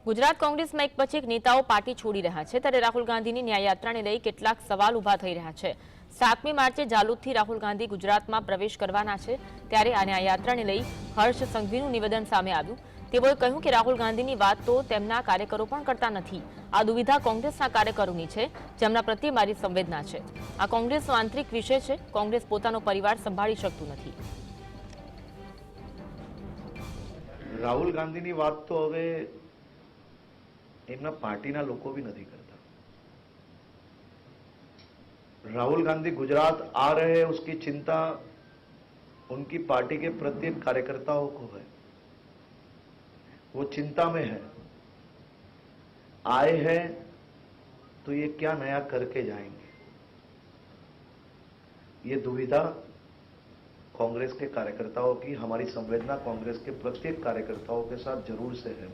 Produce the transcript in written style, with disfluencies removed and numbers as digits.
ગુજરાત કોંગ્રેસમાં એક પછી એક નેતાઓ પાર્ટી છોડી રહ્યા છે, ત્યારે રાહુલ ગાંધીની ન્યાયયાત્રાને લઈ કેટલાક સવાલ ઉભા થઈ રહ્યા છે। 7મી માર્ચે જાલોદથી રાહુલ ગાંધી ગુજરાતમાં પ્રવેશ કરવાના છે, ત્યારે આ ન્યાયયાત્રાને લઈ હર્ષ સંઘવીનું નિવેદન સામે આવ્યું। તેઓએ કહ્યું કે રાહુલ ગાંધીની વાત તો તેમના કાર્યકરો પણ કરતા નથી। આ દુવિધા કોંગ્રેસના કાર્યકરોની છે, જેમના પ્રત્યે મારી સંવેદના છે। આ કોંગ્રેસનો આંતરિક વિષય છે। કોંગ્રેસ પોતાનો પરિવાર સંભાળી શકતું નથી। રાહુલ ગાંધીની વાત તો હવે એમના પાર્ટીના લોકો भी नहीं करता। राहुल गांधी गुजरात आ रहे हैं, उसकी चिंता उनकी पार्टी के प्रत्येक कार्यकर्ताओं को है। वो चिंता में है। आए हैं तो ये क्या नया करके जाएंगे, ये दुविधा कांग्रेस के कार्यकर्ताओं की, हमारी संवेदना कांग्रेस के प्रत्येक कार्यकर्ताओं के साथ जरूर से है।